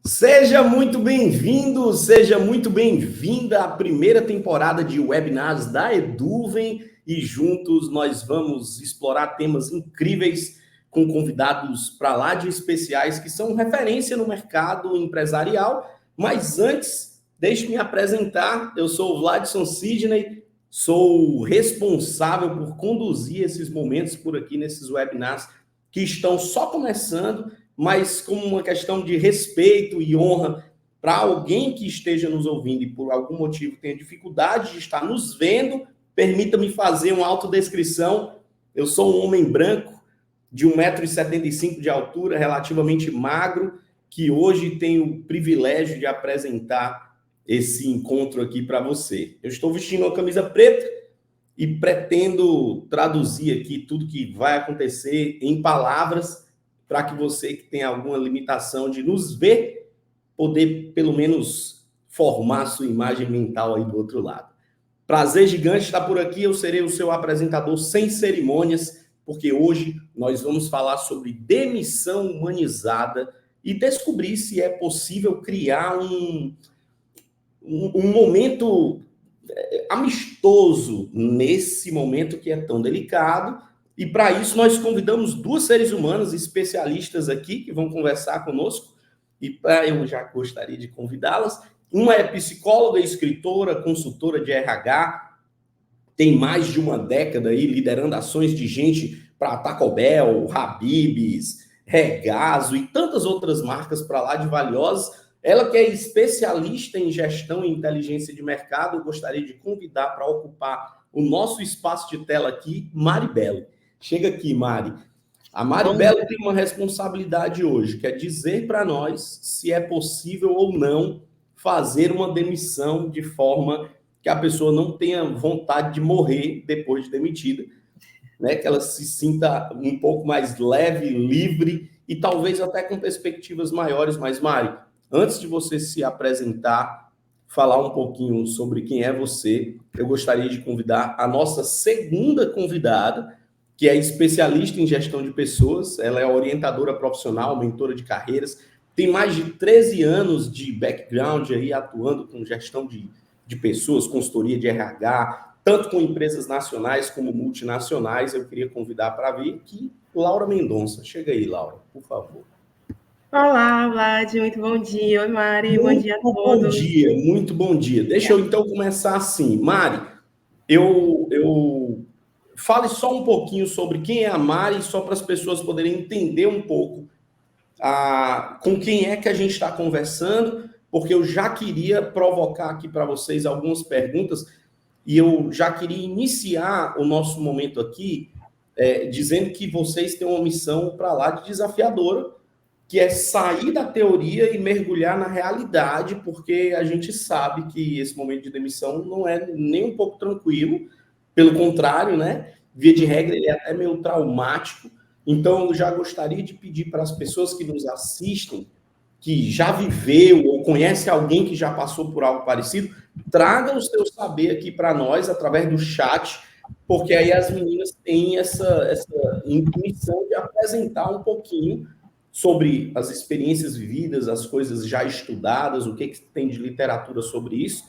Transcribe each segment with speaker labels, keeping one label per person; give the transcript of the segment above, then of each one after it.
Speaker 1: Seja muito bem-vindo, seja muito bem-vinda à primeira temporada de webinars da Eduvem e juntos nós vamos explorar temas incríveis com convidados para lá de especiais que são referência no mercado empresarial. Mas antes, deixe-me apresentar, eu sou o Vladson Sidney, sou responsável por conduzir esses momentos por aqui nesses webinars que estão só começando, mas como uma questão de respeito e honra para alguém que esteja nos ouvindo e por algum motivo tenha dificuldade de estar nos vendo, permita-me fazer uma autodescrição. Eu sou um homem branco de 1,75 m de altura, relativamente magro, que hoje tenho o privilégio de apresentar esse encontro aqui para você. Eu estou vestindo uma camisa preta e pretendo traduzir aqui tudo que vai acontecer em palavras para que você que tem alguma limitação de nos ver, poder pelo menos formar sua imagem mental aí do outro lado. Prazer gigante estar por aqui, eu serei o seu apresentador sem cerimônias, porque hoje nós vamos falar sobre demissão humanizada e descobrir se é possível criar um momento amistoso nesse momento que é tão delicado. E para isso nós convidamos duas seres humanas especialistas aqui que vão conversar conosco. E eu já gostaria de convidá-las. Uma é psicóloga, escritora, consultora de RH, tem mais de uma década aí liderando ações de gente para Taco Bell, Habib's, Regazo e tantas outras marcas para lá de valiosas. Ela que é especialista em gestão e inteligência de mercado, eu gostaria de convidar para ocupar o nosso espaço de tela aqui, Mari Bello. Chega aqui, Mari. A Mari Bello tem uma responsabilidade hoje, que é dizer para nós se é possível ou não fazer uma demissão de forma que a pessoa não tenha vontade de morrer depois de demitida, né? Que ela se sinta um pouco mais leve, livre e talvez até com perspectivas maiores. Mas, Mari, antes de você se apresentar, falar um pouquinho sobre quem é você, eu gostaria de convidar a nossa segunda convidada, que é especialista em gestão de pessoas. Ela é orientadora profissional, mentora de carreiras, tem mais de 13 anos de background aí atuando com gestão de pessoas, consultoria de RH, tanto com empresas nacionais como multinacionais. Eu queria convidar para vir aqui Laura Mendonça. Chega aí, Laura, por favor.
Speaker 2: Olá, Vlad, muito bom dia. Oi, Mari, bom dia a todos.
Speaker 1: Bom dia, muito bom dia. Deixa eu então começar assim. Mari, eu fale só um pouquinho sobre quem é a Mari, só para as pessoas poderem entender um pouco com quem é que a gente está conversando, porque eu já queria provocar aqui para vocês algumas perguntas e eu já queria iniciar o nosso momento aqui dizendo que vocês têm uma missão para lá de desafiadora, que é sair da teoria e mergulhar na realidade, porque a gente sabe que esse momento de demissão não é nem um pouco tranquilo, pelo contrário, né? Via de regra, ele é até meio traumático. Então, eu já gostaria de pedir para as pessoas que nos assistem, que já viveu ou conhece alguém que já passou por algo parecido, traga o seu saber aqui para nós, através do chat, porque aí as meninas têm essa intuição de apresentar um pouquinho sobre as experiências vividas, as coisas já estudadas, o que tem de literatura sobre isso,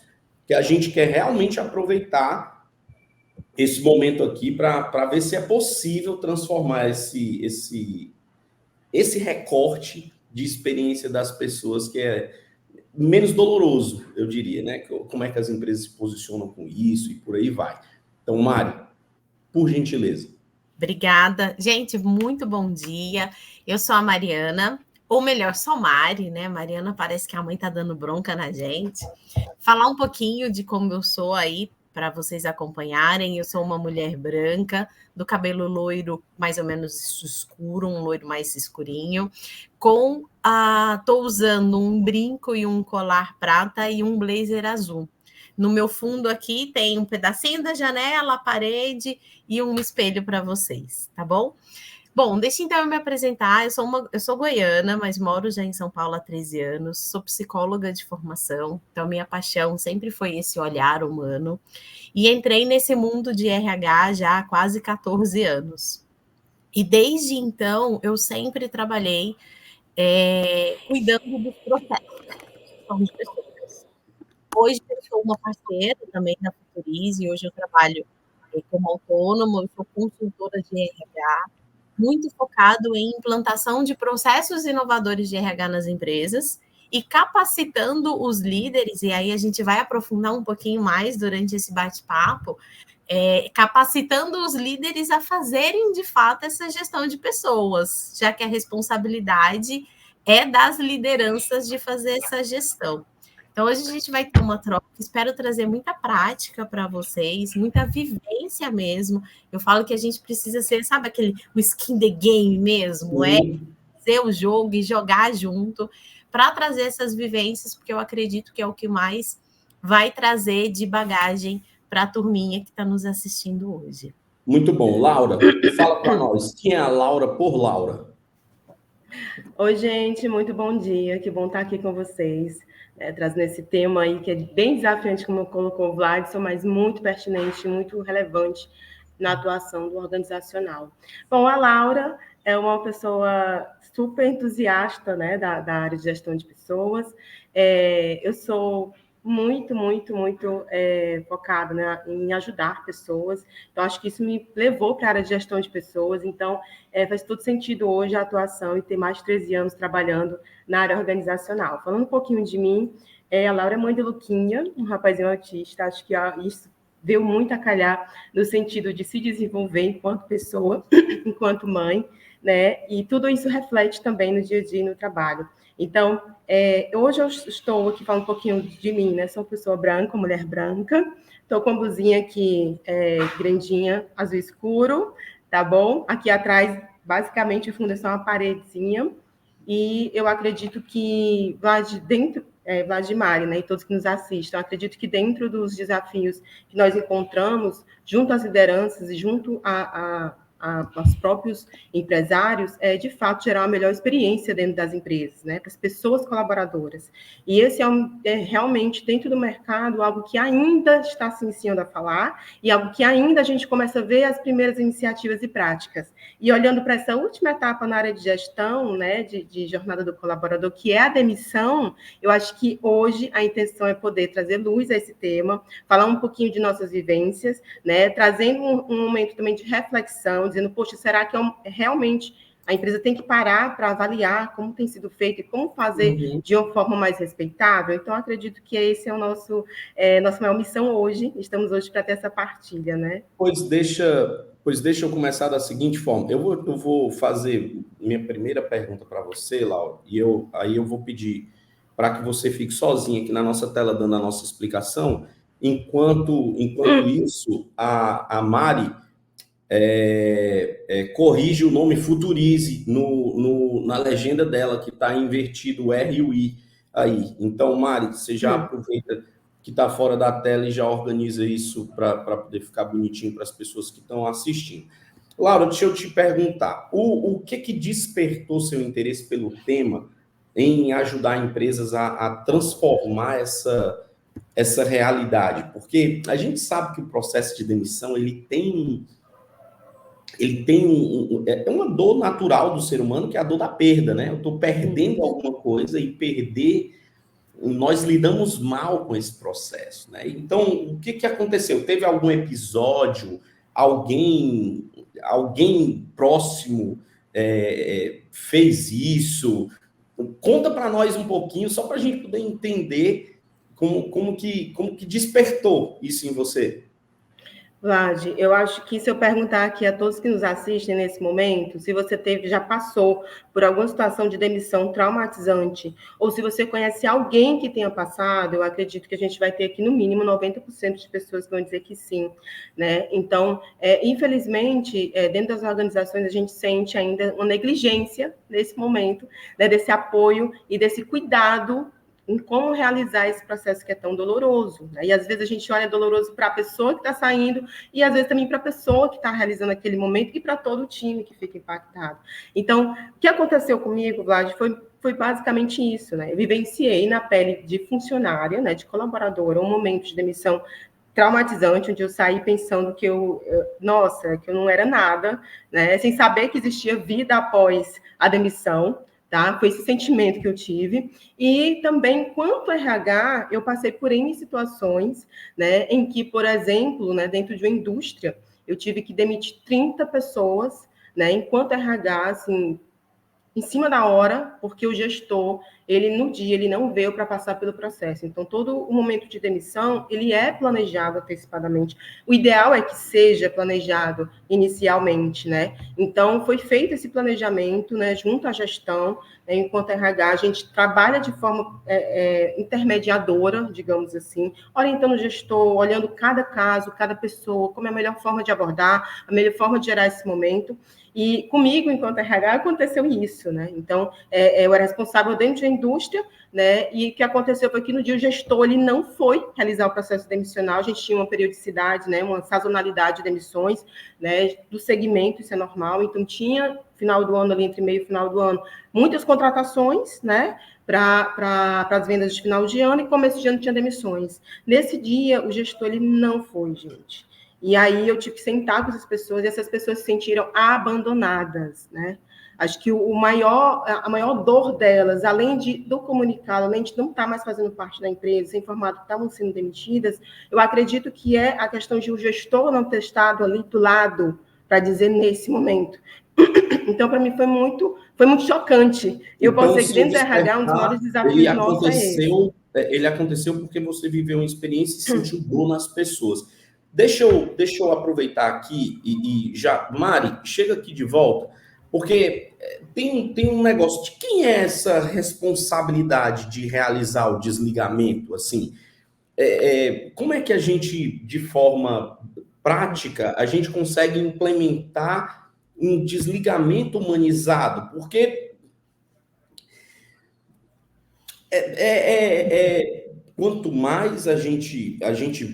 Speaker 1: que a gente quer realmente aproveitar esse momento aqui para ver se é possível transformar esse recorte de experiência das pessoas, que é menos doloroso, eu diria, né? Como é que as empresas se posicionam com isso e por aí vai. Então, Mari, por gentileza.
Speaker 3: Obrigada. Gente, muito bom dia. Eu sou a Mariana, ou melhor, sou Mari, né? Mariana, parece que a mãe tá dando bronca na gente. Falar um pouquinho de como eu sou aí, para vocês acompanharem. Eu sou uma mulher branca, do cabelo loiro mais ou menos escuro, um loiro mais escurinho, tô usando um brinco e um colar prata e um blazer azul. No meu fundo aqui tem um pedacinho da janela, a parede e um espelho para vocês, tá bom? Bom, deixa então eu me apresentar. Eu sou goiana, mas moro já em São Paulo há 13 anos. Sou psicóloga de formação, então minha paixão sempre foi esse olhar humano. E entrei nesse mundo de RH já há quase 14 anos. E desde então eu sempre trabalhei cuidando dos processos de pessoas. Hoje eu sou uma parceira também da Futurize, hoje eu trabalho como autônoma, eu sou consultora de RH, muito focado em implantação de processos inovadores de RH nas empresas e capacitando os líderes, e aí a gente vai aprofundar um pouquinho mais durante esse bate-papo, capacitando os líderes a fazerem, de fato, essa gestão de pessoas, já que a responsabilidade é das lideranças de fazer essa gestão. Então, hoje a gente vai ter uma troca, espero trazer muita prática para vocês, muita vivência mesmo. Eu falo que a gente precisa ser, sabe, o skin the game mesmo, fazer o jogo e jogar junto para trazer essas vivências, porque eu acredito que é o que mais vai trazer de bagagem para a turminha que está nos assistindo hoje.
Speaker 1: Muito bom. Laura, fala para nós, quem é a Laura por Laura?
Speaker 2: Oi, gente, muito bom dia, que bom estar aqui com vocês, trazendo esse tema aí que é bem desafiante, como colocou o Vladson, mas muito pertinente, muito relevante na atuação do organizacional. Bom, a Laura é uma pessoa super entusiasta, né, da área de gestão de pessoas. Eu sou muito focada, né, em ajudar pessoas. Então, acho que isso me levou para a área de gestão de pessoas. Então, faz todo sentido hoje a atuação e ter mais de 13 anos trabalhando na área organizacional. Falando um pouquinho de mim, a Laura é mãe de Luquinha, um rapazinho autista. Acho que isso veio muito a calhar no sentido de se desenvolver enquanto pessoa, enquanto mãe, né? E tudo isso reflete também no dia a dia e no trabalho. Então, hoje eu estou aqui falando um pouquinho de mim, né? Sou uma pessoa branca, mulher branca. Estou com a blusinha aqui, grandinha, azul escuro, tá bom? Aqui atrás, basicamente, o fundo é só uma paredezinha. E eu acredito que Vladimir, né, e todos que nos assistem, eu acredito que dentro dos desafios que nós encontramos, junto às lideranças e junto aos próprios empresários, de fato, gerar uma melhor experiência dentro das empresas, né, para as pessoas colaboradoras. E esse é realmente, dentro do mercado, algo que ainda está se iniciando a falar e algo que ainda a gente começa a ver as primeiras iniciativas e práticas. E olhando para essa última etapa na área de gestão, né, de jornada do colaborador, que é a demissão, eu acho que hoje a intenção é poder trazer luz a esse tema, falar um pouquinho de nossas vivências, né, trazendo um momento também de reflexão, dizendo, poxa, será que realmente a empresa tem que parar para avaliar como tem sido feito e como fazer de uma forma mais respeitável? Então, acredito que esse é o nossa maior missão hoje. Estamos hoje para ter essa partilha, né?
Speaker 1: Pois deixa eu começar da seguinte forma. Eu vou fazer minha primeira pergunta para você, Laura, e aí eu vou pedir para que você fique sozinha aqui na nossa tela dando a nossa explicação. Enquanto isso, a Mari corrige o nome Futurize na legenda dela, que está invertido o R e o I aí. Então, Mari, você já aproveita que está fora da tela e já organiza isso para poder ficar bonitinho para as pessoas que estão assistindo. Laura, deixa eu te perguntar, o que despertou seu interesse pelo tema em ajudar empresas a transformar essa realidade? Porque a gente sabe que o processo de demissão ele tem uma dor natural do ser humano, que é a dor da perda, né? Eu estou perdendo alguma coisa e nós lidamos mal com esse processo, né? Então, o que aconteceu? Teve algum episódio, alguém próximo fez isso? Conta para nós um pouquinho, só para a gente poder entender como que despertou isso em você.
Speaker 2: Vlad, eu acho que se eu perguntar aqui a todos que nos assistem nesse momento, se você já passou por alguma situação de demissão traumatizante, ou se você conhece alguém que tenha passado, eu acredito que a gente vai ter aqui no mínimo 90% de pessoas que vão dizer que sim, né? Então, infelizmente, dentro das organizações a gente sente ainda uma negligência nesse momento, né, desse apoio e desse cuidado em como realizar esse processo que é tão doloroso, né? E às vezes a gente olha doloroso para a pessoa que está saindo e às vezes também para a pessoa que está realizando aquele momento e para todo o time que fica impactado. Então, o que aconteceu comigo, Vlad, foi basicamente isso, né? Eu vivenciei na pele de funcionária, né, de colaboradora, um momento de demissão traumatizante, onde eu saí pensando que eu não era nada, né? Sem saber que existia vida após a demissão, tá? Foi esse sentimento que eu tive. E também, quanto RH, eu passei por N situações, né, em que, por exemplo, né, dentro de uma indústria, eu tive que demitir 30 pessoas, né, enquanto RH, assim, em cima da hora, porque o gestor, ele no dia, ele não veio para passar pelo processo. Então, todo o momento de demissão, ele é planejado antecipadamente. O ideal é que seja planejado inicialmente, né? Então, foi feito esse planejamento, né, junto à gestão, né, enquanto RH, a gente trabalha de forma intermediadora, digamos assim, orientando o gestor, olhando cada caso, cada pessoa, como é a melhor forma de abordar, a melhor forma de gerar esse momento. E comigo, enquanto RH, aconteceu isso, né? Então, eu era responsável dentro da indústria, né? E o que aconteceu foi que no dia o gestor ele não foi realizar o processo demissional, a gente tinha uma periodicidade, né? Uma sazonalidade de demissões, né? Do segmento, isso é normal. Então, tinha, final do ano, ali entre meio e final do ano, muitas contratações, né? Para as vendas de final de ano, e começo de ano tinha demissões. Nesse dia, o gestor ele não foi, gente. E aí eu tive que sentar com essas pessoas, e essas pessoas se sentiram abandonadas, né? Acho que a maior dor delas, além do comunicado, além de não estar mais fazendo parte da empresa, ser informado que estavam sendo demitidas, eu acredito que é a questão de o gestor não ter estado ali do lado para dizer nesse momento. Então, para mim, foi muito chocante. Eu
Speaker 1: Então,
Speaker 2: posso dizer
Speaker 1: o
Speaker 2: que
Speaker 1: seu
Speaker 2: dentro do RH, um dos maiores
Speaker 1: despertar, ele
Speaker 2: desafios nossos é esse.
Speaker 1: aconteceu porque você viveu uma experiência e sentiu dor nas pessoas. Deixa eu aproveitar aqui e já... Mari, chega aqui de volta, porque tem um negócio de quem é essa responsabilidade de realizar o desligamento, assim? Como é que a gente, de forma prática, a gente consegue implementar um desligamento humanizado? Porque quanto mais a gente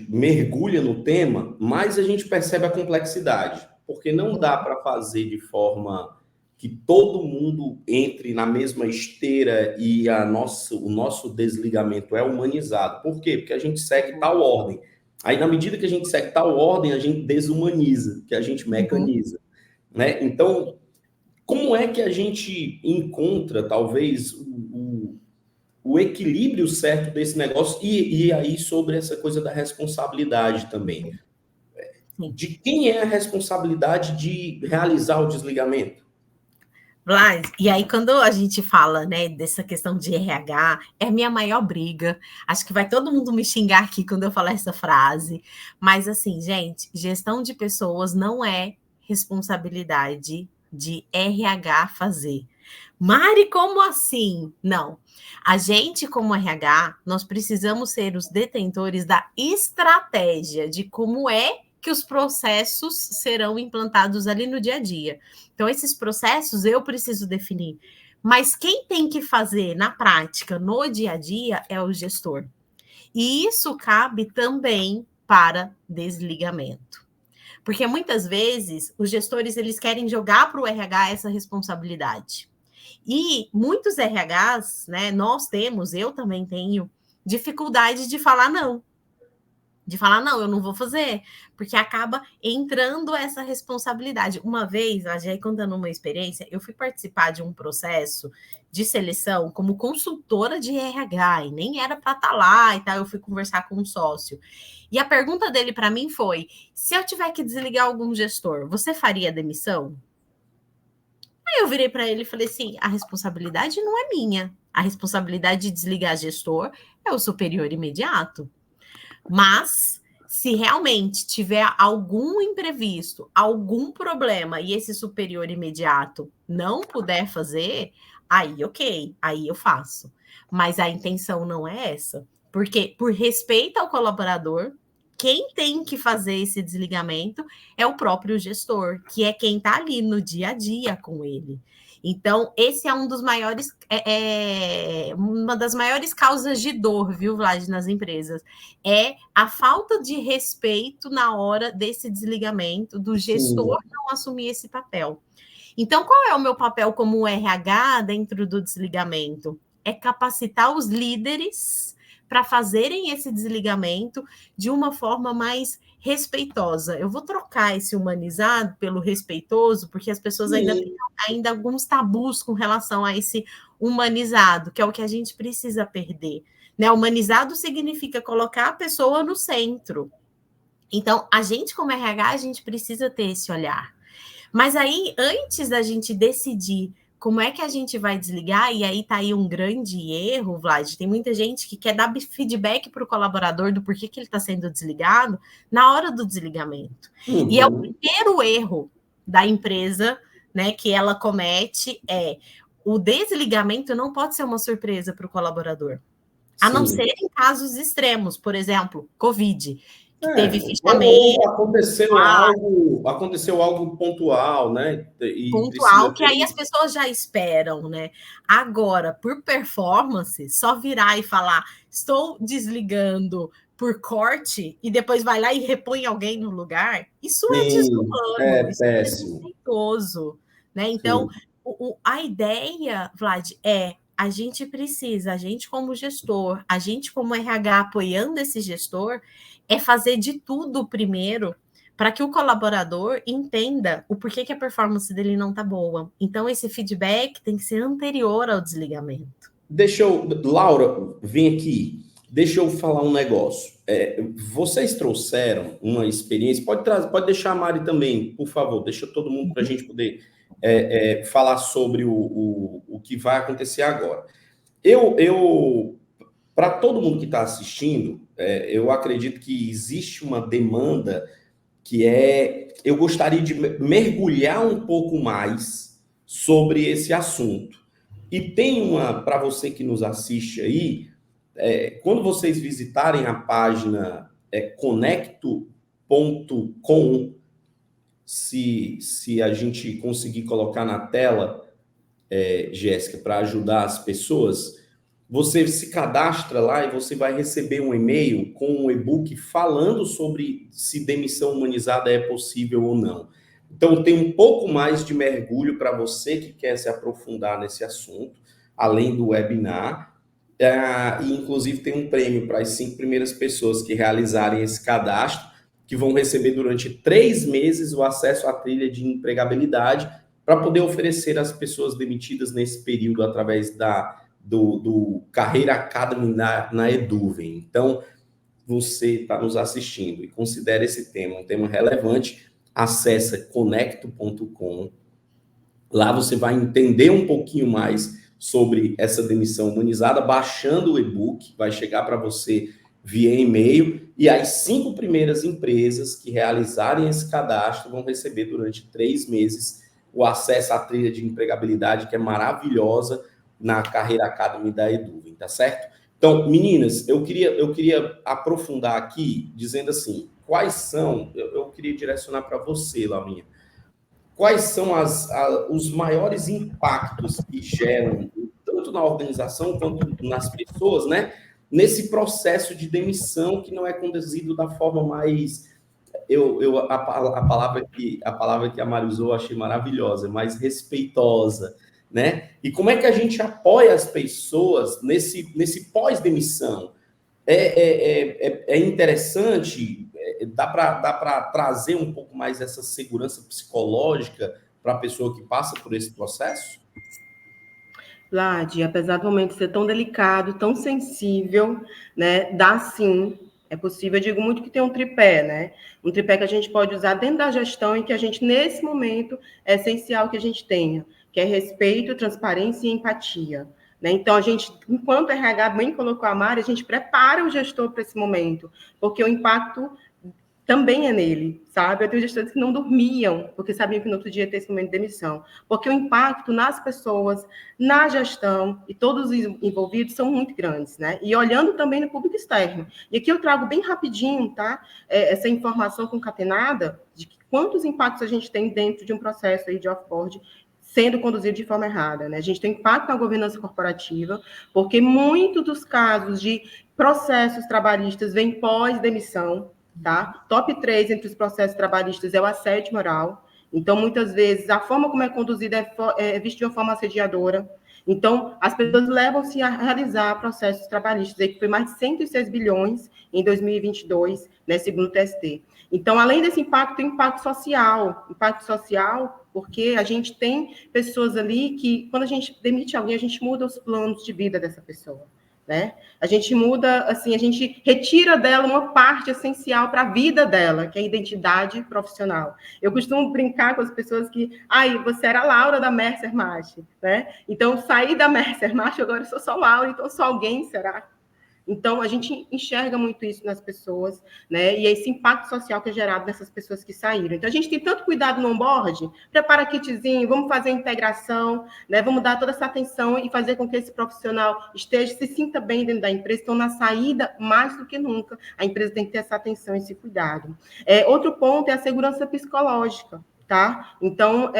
Speaker 1: mergulha no tema, mais a gente percebe a complexidade, porque não dá para fazer de forma que todo mundo entre na mesma esteira e o nosso desligamento é humanizado. Por quê? Porque a gente segue tal ordem. Aí, na medida que a gente segue tal ordem, a gente desumaniza, que a gente mecaniza, né? Então, como é que a gente encontra, talvez, o equilíbrio certo desse negócio e aí sobre essa coisa da responsabilidade também?
Speaker 3: Sim.
Speaker 1: De quem é a responsabilidade de realizar o desligamento?
Speaker 3: Vlad, e aí quando a gente fala, né, dessa questão de RH, é a minha maior briga. Acho que vai todo mundo me xingar aqui quando eu falar essa frase. Mas assim, gente, gestão de pessoas não é responsabilidade de RH fazer. Mari, como assim? Não. A gente, como RH, nós precisamos ser os detentores da estratégia de como é que os processos serão implantados ali no dia a dia. Então, esses processos eu preciso definir. Mas quem tem que fazer na prática, no dia a dia, é o gestor. E isso cabe também para desligamento. Porque muitas vezes os gestores eles querem jogar para o RH essa responsabilidade. E muitos RHs, né, eu também tenho, dificuldade de falar não. De falar, não, eu não vou fazer, porque acaba entrando essa responsabilidade. Uma vez, a Jay contando uma experiência, eu fui participar de um processo de seleção como consultora de RH, e nem era para estar lá e tal, eu fui conversar com um sócio. E a pergunta dele para mim foi, se eu tiver que desligar algum gestor, você faria demissão? Aí eu virei para ele e falei assim, a responsabilidade não é minha, a responsabilidade de desligar gestor é o superior imediato. Mas, se realmente tiver algum imprevisto, algum problema e esse superior imediato não puder fazer, aí ok, aí eu faço. Mas a intenção não é essa. Porque, por respeito ao colaborador, quem tem que fazer esse desligamento é o próprio gestor, que é quem está ali no dia a dia com ele. Então, esse é um dos maiores, uma das maiores causas de dor, viu, Vlad, nas empresas. É a falta de respeito na hora desse desligamento, do gestor não assumir esse papel. Então, qual é o meu papel como RH dentro do desligamento? É capacitar os líderes para fazerem esse desligamento de uma forma mais respeitosa. Eu vou trocar esse humanizado pelo respeitoso, porque as pessoas ainda têm alguns tabus com relação a esse humanizado, que é o que a gente precisa perder. Né? Humanizado significa colocar a pessoa no centro. Então, a gente, como RH, a gente precisa ter esse olhar. Mas aí, antes da gente decidir como é que a gente vai desligar, e aí tá aí um grande erro, Vlad, tem muita gente que quer dar feedback para o colaborador do porquê que ele está sendo desligado na hora do desligamento. E é o primeiro erro da empresa, né, que ela comete, o desligamento não pode ser uma surpresa para o colaborador. A não ser em casos extremos, por exemplo, Covid, que teve fichamento.
Speaker 1: Aconteceu algo pontual, né?
Speaker 3: Pontual, que aí as pessoas já esperam, né? Agora, por performance, só virar e falar, estou desligando por corte, e depois vai lá e repõe alguém no lugar, isso é desumano, isso é desrespeitoso, né? Então, a ideia, Vlad, a gente precisa, a gente como gestor, a gente como RH apoiando esse gestor, é fazer de tudo primeiro para que o colaborador entenda o porquê que a performance dele não está boa. Então, esse feedback tem que ser anterior ao desligamento.
Speaker 1: Laura, vem aqui. Deixa eu falar um negócio. Vocês trouxeram uma experiência, pode deixar a Mari também, por favor, deixa todo mundo para a gente poder falar sobre o que vai acontecer agora. Para todo mundo que está assistindo, eu acredito que existe uma demanda que eu gostaria de mergulhar um pouco mais sobre esse assunto. E tem para você que nos assiste aí, quando vocês visitarem a página conecto.com, se a gente conseguir colocar na tela, Jéssica, para ajudar as pessoas, você se cadastra lá e você vai receber um e-mail com um e-book falando sobre se demissão humanizada é possível ou não. Então, tem um pouco mais de mergulho para você que quer se aprofundar nesse assunto, além do webinar. E, inclusive, tem um prêmio para as 5 primeiras pessoas que realizarem esse cadastro, que vão receber durante 3 meses o acesso à trilha de empregabilidade para poder oferecer às pessoas demitidas nesse período através do Carreira Academy na Eduvem. Então, você está nos assistindo e considera esse tema um tema relevante, acessa conecto.com. Lá você vai entender um pouquinho mais sobre essa demissão humanizada, baixando o e-book, vai chegar para você via e-mail, e as 5 primeiras empresas que realizarem esse cadastro vão receber durante 3 meses o acesso à trilha de empregabilidade, que é maravilhosa, na Carreira Academy da Eduvem, tá certo? Então, meninas, eu queria aprofundar aqui, dizendo assim, quais são, eu queria direcionar para você, Laurinha, quais são os maiores impactos que geram, tanto na organização quanto nas pessoas, né? Nesse processo de demissão que não é conduzido da forma mais... A palavra que a Mari usou eu achei maravilhosa, mais respeitosa, né? E como é que a gente apoia as pessoas nesse pós-demissão? É interessante, dá para trazer um pouco mais essa segurança psicológica para a pessoa que passa por esse processo?
Speaker 2: Vlad, apesar do momento ser tão delicado, tão sensível, né, dá sim, é possível. Eu digo muito que tem um tripé, né? Um tripé que a gente pode usar dentro da gestão e que a gente, nesse momento, é essencial que a gente tenha, que é respeito, transparência e empatia. Né? Então, a gente, enquanto RH bem colocou a Mari, a gente prepara o gestor para esse momento, porque o impacto também é nele, sabe? Eu tenho gestores que não dormiam, porque sabiam que no outro dia ia ter esse momento de demissão. Porque o impacto nas pessoas, na gestão e todos os envolvidos são muito grandes, né? E olhando também no público externo. E aqui eu trago bem rapidinho, tá? Essa informação concatenada de quantos impactos a gente tem dentro de um processo aí de off-board sendo conduzido de forma errada, né? A gente tem impacto na governança corporativa, porque muitos dos casos de processos trabalhistas vêm pós-demissão, tá? Top 3 entre os processos trabalhistas é o assédio moral. Então, muitas vezes, a forma como é conduzida é vista de uma forma assediadora. Então, as pessoas levam-se a realizar processos trabalhistas, que foi mais de 106 bilhões em 2022, né, segundo o TST. Então, além desse impacto, tem impacto social porque a gente tem pessoas ali que, quando a gente demite alguém, a gente muda os planos de vida dessa pessoa, né? A gente muda, assim, a gente retira dela uma parte essencial para a vida dela, que é a identidade profissional. Eu costumo brincar com as pessoas que, você era a Laura da Mercer March, né? Então, saí da Mercer March, agora eu sou só Laura, então sou alguém, será? Então, a gente enxerga muito isso nas pessoas, né? E esse impacto social que é gerado nessas pessoas que saíram. Então, a gente tem tanto cuidado no onboard, prepara kitzinho, vamos fazer a integração, né? Vamos dar toda essa atenção e fazer com que esse profissional se sinta bem dentro da empresa. Então, na saída, mais do que nunca, a empresa tem que ter essa atenção e esse cuidado. Outro ponto é a segurança psicológica, tá? Então,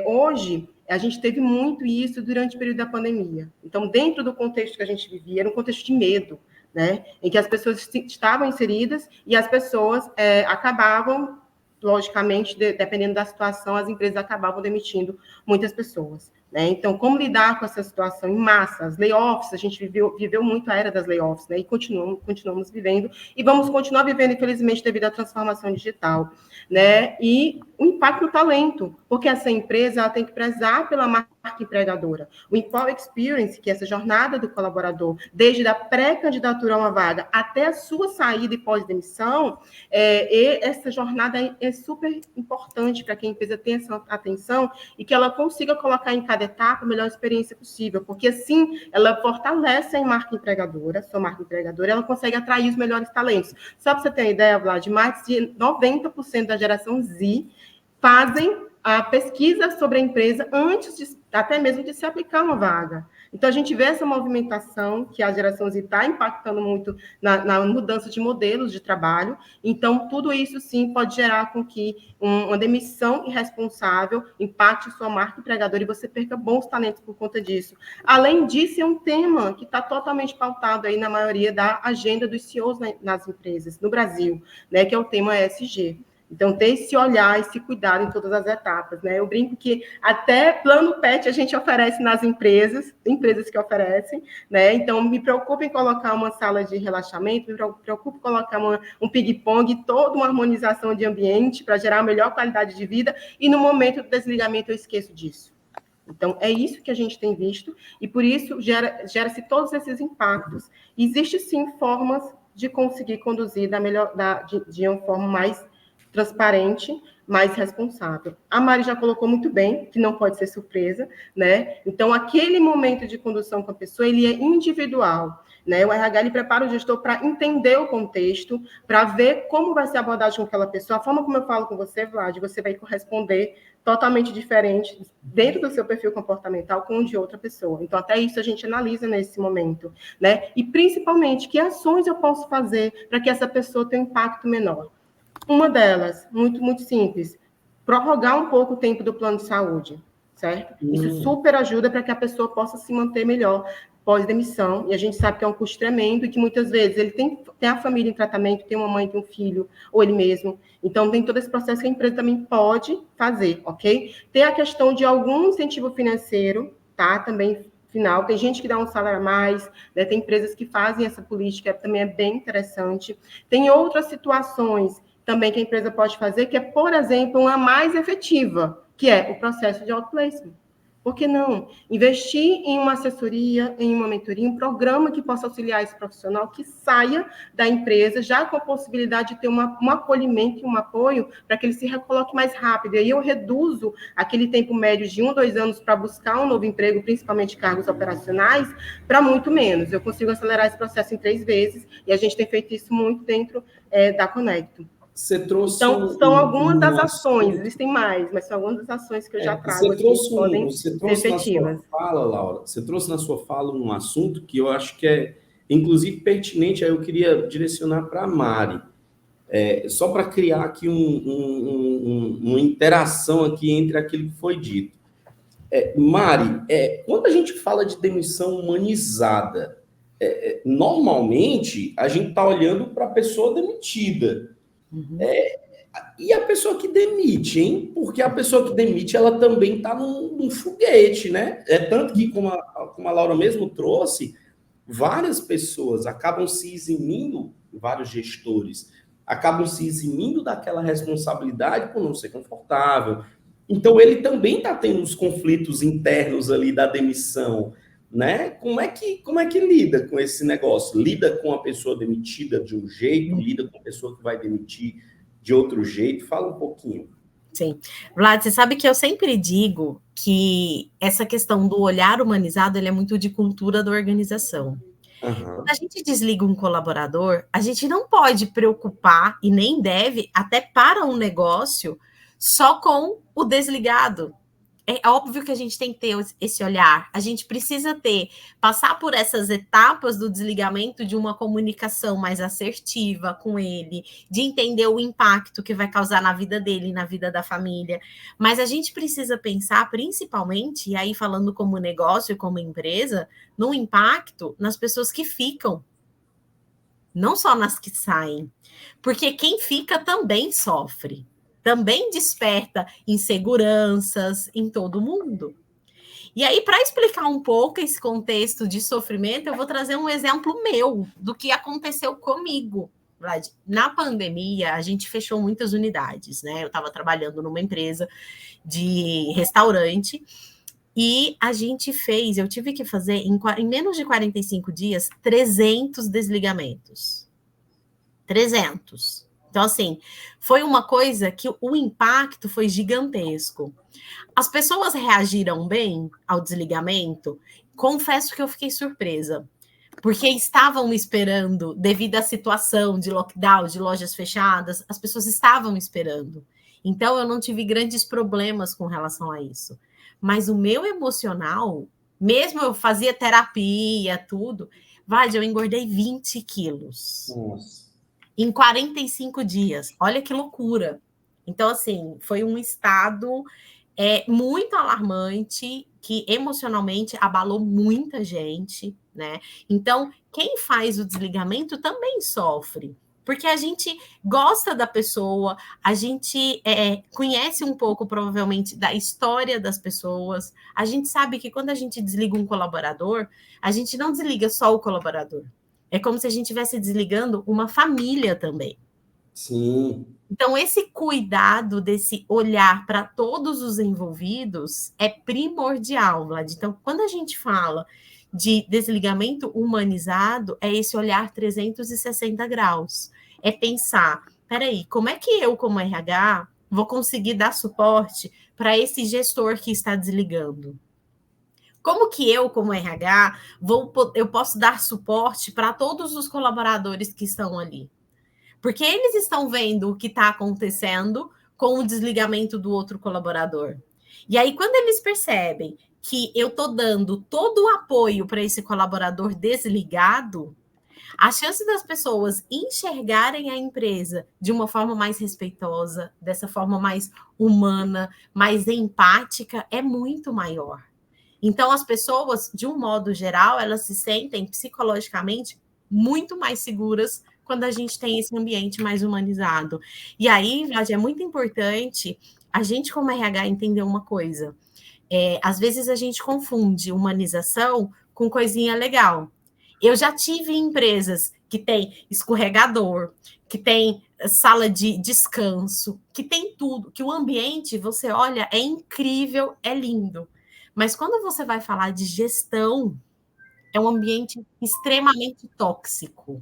Speaker 2: hoje, a gente teve muito isso durante o período da pandemia. Então, dentro do contexto que a gente vivia, era um contexto de medo, né? Em que as pessoas estavam inseridas e as pessoas acabavam, logicamente, dependendo da situação, as empresas acabavam demitindo muitas pessoas, né? Então, como lidar com essa situação em massa? As layoffs, a gente viveu muito a era das layoffs, né? E continuamos vivendo, e vamos continuar vivendo, infelizmente, devido à transformação digital, né? E o impacto no talento, porque essa empresa ela tem que prezar pela marca empregadora. O Employee Experience, que é essa jornada do colaborador, desde a pré-candidatura a uma vaga até a sua saída e pós-demissão, essa jornada é super importante para que a empresa tenha essa atenção e que ela consiga colocar em cada etapa a melhor experiência possível, porque assim ela fortalece a marca empregadora, sua marca empregadora, ela consegue atrair os melhores talentos. Só para você ter uma ideia, Vlad, mais de 90% da geração Z fazem a pesquisa sobre a empresa antes até mesmo de se aplicar uma vaga. Então, a gente vê essa movimentação que a geração Z está impactando muito na mudança de modelos de trabalho. Então, tudo isso, sim, pode gerar com que uma demissão irresponsável impacte sua marca empregadora e você perca bons talentos por conta disso. Além disso, é um tema que está totalmente pautado aí na maioria da agenda dos CEOs nas empresas, no Brasil, né, que é o tema ESG. Então, ter esse olhar, esse cuidado em todas as etapas, né? Eu brinco que até plano PET a gente oferece nas empresas que oferecem, né? Então, me preocupa em colocar uma sala de relaxamento, me preocupa em colocar um ping-pong, toda uma harmonização de ambiente para gerar a melhor qualidade de vida, e no momento do desligamento eu esqueço disso. Então, é isso que a gente tem visto, e por isso gera-se todos esses impactos. Existem, sim, formas de conseguir conduzir de uma forma mais transparente, mais responsável. A Mari já colocou muito bem, que não pode ser surpresa, né? Então, aquele momento de condução com a pessoa, ele é individual, né? O RH, ele prepara o gestor para entender o contexto, para ver como vai ser a abordagem com aquela pessoa. A forma como eu falo com você, Vlad, você vai corresponder totalmente diferente dentro do seu perfil comportamental com o de outra pessoa. Então, até isso a gente analisa nesse momento, né? E, principalmente, que ações eu posso fazer para que essa pessoa tenha um impacto menor? Uma delas, muito, muito simples, prorrogar um pouco o tempo do plano de saúde, certo? Isso super ajuda para que a pessoa possa se manter melhor pós-demissão, e a gente sabe que é um custo tremendo e que muitas vezes ele tem a família em tratamento, tem uma mãe, tem um filho, ou ele mesmo. Então, tem todo esse processo que a empresa também pode fazer, ok? Tem a questão de algum incentivo financeiro, tá? Também final, tem gente que dá um salário a mais, né? Tem empresas que fazem essa política, também é bem interessante. Tem outras situações também que a empresa pode fazer, que é, por exemplo, uma mais efetiva, que é o processo de outplacement. Por que não? Investir em uma assessoria, em uma mentoria, um programa que possa auxiliar esse profissional que saia da empresa, já com a possibilidade de ter um acolhimento e um apoio para que ele se recoloque mais rápido. E aí eu reduzo aquele tempo médio de 1 a 2 anos para buscar um novo emprego, principalmente cargos operacionais, para muito menos. Eu consigo acelerar esse processo em 3 vezes, e a gente tem feito isso muito dentro da Conecto.
Speaker 1: Você trouxe
Speaker 2: então, são algumas das ações, existem mais, mas são algumas das ações que eu já trago aqui que podem ser efetivas.
Speaker 1: Laura, você trouxe na sua fala um assunto que eu acho que é, inclusive, pertinente, aí eu queria direcionar para a Mari, só para criar aqui uma interação aqui entre aquilo que foi dito. Mari, quando a gente fala de demissão humanizada, normalmente a gente está olhando para a pessoa demitida. E a pessoa que demite, hein? Porque a pessoa que demite, ela também está num foguete, né? É tanto que, como a Laura mesmo trouxe, várias pessoas acabam se eximindo, vários gestores, acabam se eximindo daquela responsabilidade por não ser confortável. Então, ele também está tendo os conflitos internos ali da demissão, né? Como é que lida com esse negócio? Lida com a pessoa demitida de um jeito, lida com a pessoa que vai demitir de outro jeito? Fala um pouquinho.
Speaker 3: Sim. Vlad, você sabe que eu sempre digo que essa questão do olhar humanizado, ele é muito de cultura da organização. Quando a gente desliga um colaborador, a gente não pode preocupar e nem deve, até para um negócio, só com o desligado. É óbvio que a gente tem que ter esse olhar. A gente precisa passar por essas etapas do desligamento de uma comunicação mais assertiva com ele, de entender o impacto que vai causar na vida dele, na vida da família. Mas a gente precisa pensar, principalmente, e aí falando como negócio e como empresa, no impacto nas pessoas que ficam, não só nas que saem. Porque quem fica também sofre. Também desperta inseguranças em todo mundo. E aí, para explicar um pouco esse contexto de sofrimento, eu vou trazer um exemplo meu do que aconteceu comigo. Na pandemia, a gente fechou muitas unidades, né? Eu estava trabalhando numa empresa de restaurante e eu tive que fazer, em menos de 45 dias, 300 desligamentos. 300. Então, assim, foi uma coisa que o impacto foi gigantesco. As pessoas reagiram bem ao desligamento? Confesso que eu fiquei surpresa, porque estavam esperando, devido à situação de lockdown, de lojas fechadas, as pessoas estavam esperando. Então, eu não tive grandes problemas com relação a isso. Mas o meu emocional, mesmo eu fazia terapia, tudo, eu engordei 20 quilos.
Speaker 1: Nossa.
Speaker 3: Em 45 dias. Olha que loucura. Então, assim, foi um estado muito alarmante, que emocionalmente abalou muita gente, né? Então, quem faz o desligamento também sofre, porque a gente gosta da pessoa, a gente conhece um pouco, provavelmente, da história das pessoas, a gente sabe que quando a gente desliga um colaborador, a gente não desliga só o colaborador. É como se a gente estivesse desligando uma família também.
Speaker 1: Sim.
Speaker 3: Então, esse cuidado, desse olhar para todos os envolvidos é primordial, Vlad. Então, quando a gente fala de desligamento humanizado, é esse olhar 360 graus. É pensar, peraí, como é que eu, como RH, vou conseguir dar suporte para esse gestor que está desligando? Como que eu, como RH, eu posso dar suporte para todos os colaboradores que estão ali? Porque eles estão vendo o que está acontecendo com o desligamento do outro colaborador. E aí, quando eles percebem que eu estou dando todo o apoio para esse colaborador desligado, a chance das pessoas enxergarem a empresa de uma forma mais respeitosa, dessa forma mais humana, mais empática, é muito maior. Então, as pessoas, de um modo geral, elas se sentem psicologicamente muito mais seguras quando a gente tem esse ambiente mais humanizado. E aí, Vlad, é muito importante a gente, como RH, entender uma coisa. Às vezes a gente confunde humanização com coisinha legal. Eu já tive empresas que tem escorregador, que tem sala de descanso, que tem tudo, que o ambiente, você olha, é incrível, é lindo. Mas quando você vai falar de gestão, é um ambiente extremamente tóxico.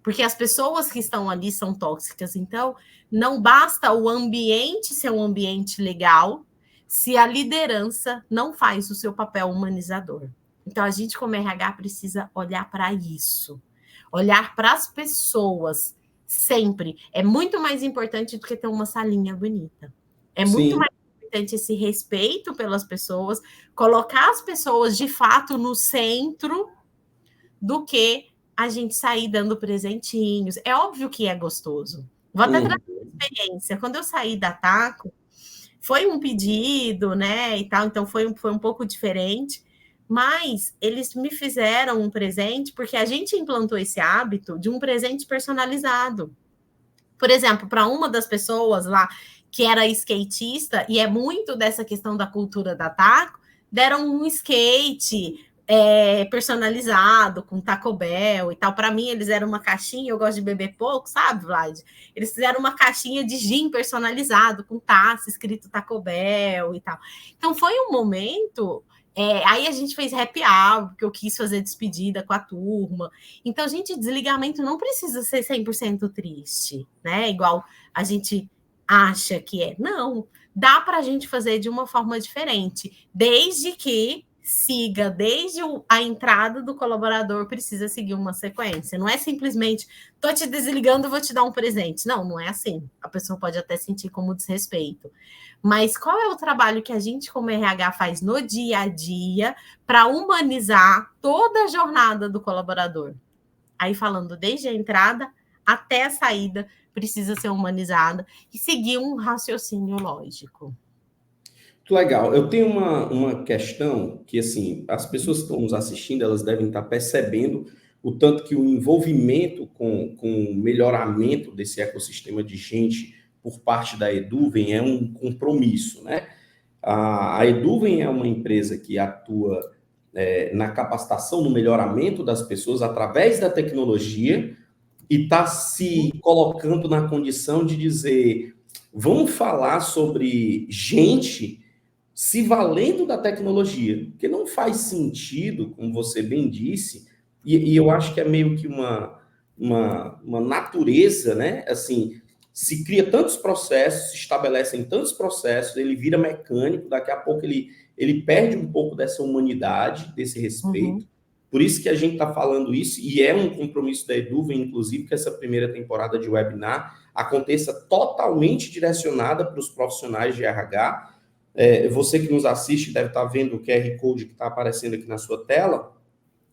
Speaker 3: Porque as pessoas que estão ali são tóxicas. Então, não basta o ambiente ser um ambiente legal se a liderança não faz o seu papel humanizador. Então, a gente, como RH, precisa olhar para isso. Olhar para as pessoas sempre. É muito mais importante do que ter uma salinha bonita. É muito mais importante esse respeito pelas pessoas, colocar as pessoas, de fato, no centro do que a gente sair dando presentinhos. É óbvio que é gostoso. Vou até trazer uma experiência. Quando eu saí da Taco, foi um pedido, né, e tal, então foi um pouco diferente, mas eles me fizeram um presente, porque a gente implantou esse hábito de um presente personalizado. Por exemplo, para uma das pessoas lá que era skatista, e é muito dessa questão da cultura da taco, deram um skate personalizado, com Taco Bell e tal. Para mim, eles eram uma caixinha, eu gosto de beber pouco, sabe, Vlad? Eles fizeram uma caixinha de gin personalizado, com taça, escrito Taco Bell e tal. Então, foi um momento... aí a gente fez happy hour, porque eu quis fazer despedida com a turma. Então, gente, desligamento não precisa ser 100% triste, né? Igual a gente acha que é. Não, dá para a gente fazer de uma forma diferente, desde que siga, desde a entrada do colaborador, precisa seguir uma sequência. Não é simplesmente, tô te desligando, vou te dar um presente. Não, não é assim. A pessoa pode até sentir como desrespeito. Mas qual é o trabalho que a gente, como RH, faz no dia a dia para humanizar toda a jornada do colaborador? Aí, falando desde a entrada até a saída, precisa ser humanizada e seguir um raciocínio lógico.
Speaker 1: Muito legal. Eu tenho uma questão que, assim, as pessoas que estão nos assistindo, elas devem estar percebendo o tanto que o envolvimento com o melhoramento desse ecossistema de gente por parte da Eduven é um compromisso, né? A Eduven é uma empresa que atua na capacitação, no melhoramento das pessoas através da tecnologia e está se colocando na condição de dizer, vamos falar sobre gente se valendo da tecnologia, porque não faz sentido, como você bem disse, e eu acho que é meio que uma natureza, né? Assim, se cria tantos processos, se estabelecem tantos processos, ele vira mecânico, daqui a pouco ele perde um pouco dessa humanidade, desse respeito. Por isso que a gente está falando isso, e é um compromisso da Eduven, inclusive, que essa primeira temporada de webinar aconteça totalmente direcionada para os profissionais de RH. Você que nos assiste deve estar vendo o QR Code que está aparecendo aqui na sua tela.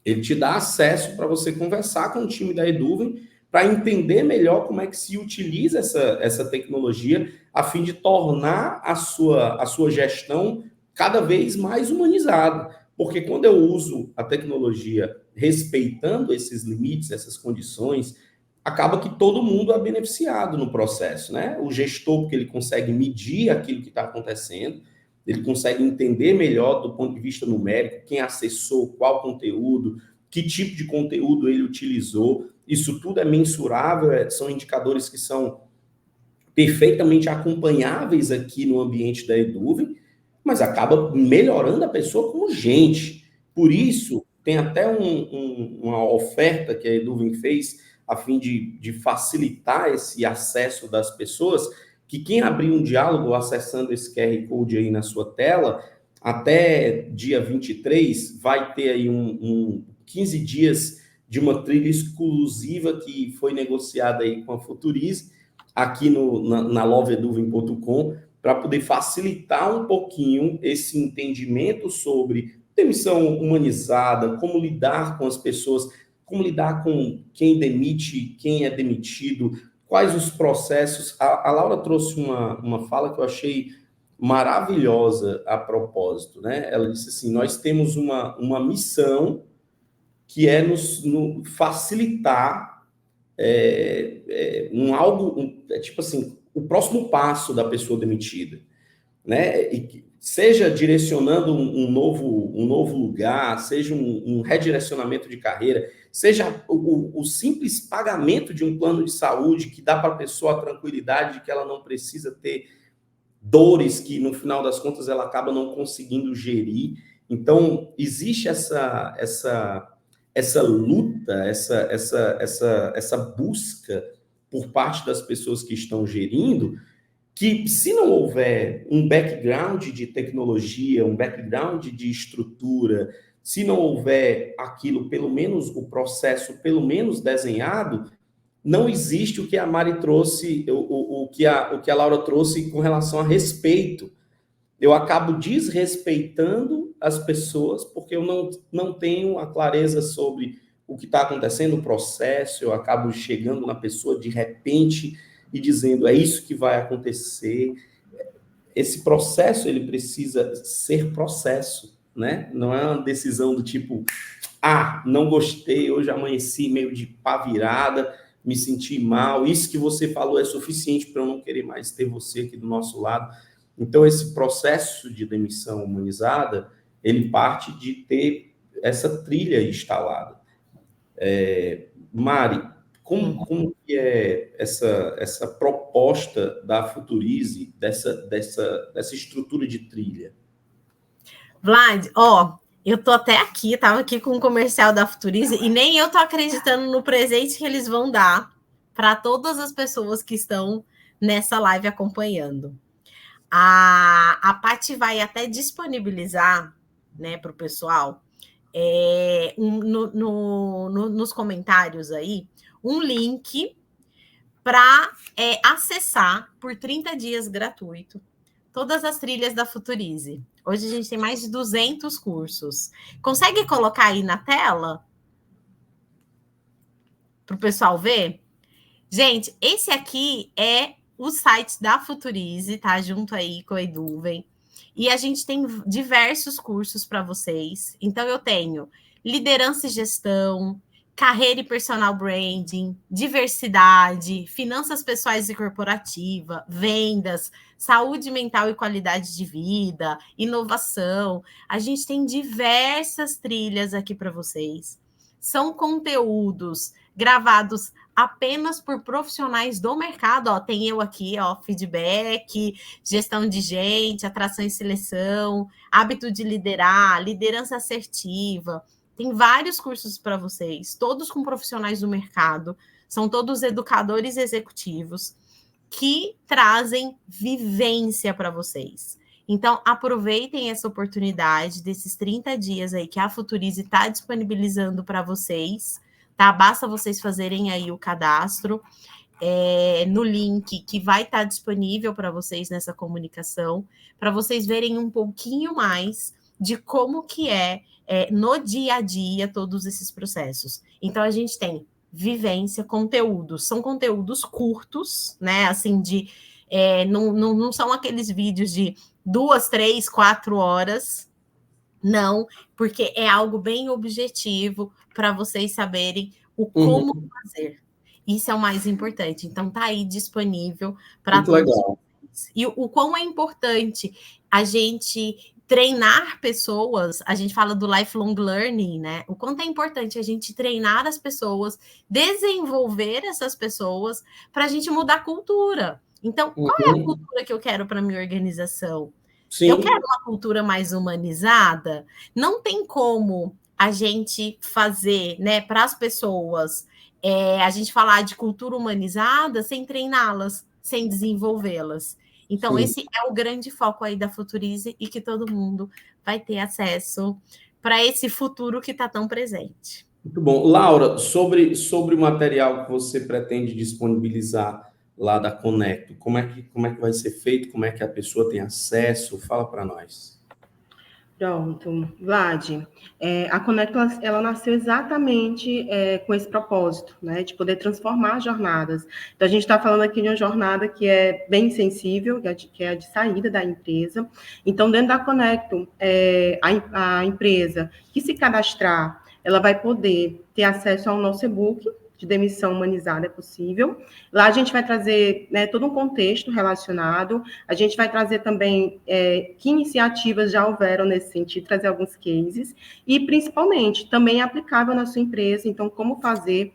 Speaker 1: Ele te dá acesso para você conversar com o time da Eduven para entender melhor como é que se utiliza essa tecnologia a fim de tornar a sua gestão cada vez mais humanizada. Porque quando eu uso a tecnologia respeitando esses limites, essas condições, acaba que todo mundo é beneficiado no processo, né? O gestor, porque ele consegue medir aquilo que está acontecendo, ele consegue entender melhor do ponto de vista numérico, quem acessou, qual conteúdo, que tipo de conteúdo ele utilizou. Isso tudo é mensurável, são indicadores que são perfeitamente acompanháveis aqui no ambiente da Eduven, mas acaba melhorando a pessoa como gente. Por isso, tem até uma oferta que a Eduven fez a fim de facilitar esse acesso das pessoas, que quem abrir um diálogo acessando esse QR Code aí na sua tela, até dia 23, vai ter aí 15 dias de uma trilha exclusiva que foi negociada aí com a Futurize, aqui na loveeduven.com, para poder facilitar um pouquinho esse entendimento sobre demissão humanizada, como lidar com as pessoas, como lidar com quem demite, quem é demitido, quais os processos. A Laura trouxe uma fala que eu achei maravilhosa a propósito, né? Ela disse assim, nós temos uma missão que é nos facilitar tipo assim, o próximo passo da pessoa demitida, né? E seja direcionando um novo lugar, seja um redirecionamento de carreira, seja o simples pagamento de um plano de saúde que dá para a pessoa a tranquilidade de que ela não precisa ter dores que, no final das contas, ela acaba não conseguindo gerir. Então, existe essa luta, essa busca por parte das pessoas que estão gerindo, que se não houver um background de tecnologia, um background de estrutura, se não houver aquilo, pelo menos o processo, pelo menos desenhado, não existe o que a Mari trouxe, o que a Laura trouxe com relação a respeito. Eu acabo desrespeitando as pessoas porque eu não tenho a clareza sobre o que está acontecendo, o processo, eu acabo chegando na pessoa de repente e dizendo, é isso que vai acontecer. Esse processo, ele precisa ser processo, né? Não é uma decisão do tipo, não gostei, hoje amanheci meio de pá virada, me sentir mal, isso que você falou é suficiente para eu não querer mais ter você aqui do nosso lado. Então, esse processo de demissão humanizada, ele parte de ter essa trilha instalada. Mari, como que é essa proposta da Futurize, dessa estrutura de trilha?
Speaker 3: Vlad, eu tô até aqui, tava aqui com o comercial da Futurize e nem eu tô acreditando no presente que eles vão dar para todas as pessoas que estão nessa live acompanhando. A Paty vai até disponibilizar, né, para o pessoal, nos comentários aí, um link para acessar por 30 dias gratuito todas as trilhas da Futurize. Hoje a gente tem mais de 200 cursos. Consegue colocar aí na tela? Para o pessoal ver? Gente, esse aqui é o site da Futurize, tá? Junto aí com a Eduvem. E a gente tem diversos cursos para vocês. Então, eu tenho liderança e gestão, carreira e personal branding, diversidade, finanças pessoais e corporativa, vendas, saúde mental e qualidade de vida, inovação. A gente tem diversas trilhas aqui para vocês. São conteúdos gravados apenas por profissionais do mercado. Tem eu aqui, feedback, gestão de gente, atração e seleção, hábito de liderar, liderança assertiva. Tem vários cursos para vocês, todos com profissionais do mercado, são todos educadores executivos que trazem vivência para vocês. Então, aproveitem essa oportunidade desses 30 dias aí que a Futurize está disponibilizando para vocês, tá? Basta vocês fazerem aí o cadastro no link que vai estar disponível para vocês nessa comunicação, para vocês verem um pouquinho mais de como que no dia a dia todos esses processos. Então, a gente tem vivência, conteúdos, são conteúdos curtos, né? Assim, não são aqueles vídeos de 2, 3, 4 horas, não, porque é algo bem objetivo para vocês saberem o como fazer. Isso é o mais importante. Então, tá aí disponível para todos.
Speaker 1: Legal.
Speaker 3: E o quão é importante a gente treinar pessoas, a gente fala do lifelong learning, né? O quanto é importante a gente treinar as pessoas, desenvolver essas pessoas para a gente mudar a cultura. Então, qual é a cultura que eu quero para a minha organização? Sim. Eu quero uma cultura mais humanizada. Não tem como a gente fazer, né, para as pessoas, a gente falar de cultura humanizada sem treiná-las, sem desenvolvê-las. Então, sim, esse é o grande foco aí da Futurize e que todo mundo vai ter acesso para esse futuro que está tão presente.
Speaker 1: Muito bom. Laura, sobre o material que você pretende disponibilizar lá da Conecto, como é que vai ser feito? Como é que a pessoa tem acesso? Fala para nós.
Speaker 2: Pronto, Vlad, a Conecto, ela nasceu exatamente com esse propósito, né, de poder transformar jornadas. Então, a gente está falando aqui de uma jornada que é bem sensível, que é a de saída da empresa. Então, dentro da Conecto, a empresa que se cadastrar, ela vai poder ter acesso ao nosso e-book, de demissão humanizada é possível. Lá a gente vai trazer, né, todo um contexto relacionado, a gente vai trazer também que iniciativas já houveram nesse sentido, trazer alguns cases, e principalmente também é aplicável na sua empresa, então como fazer,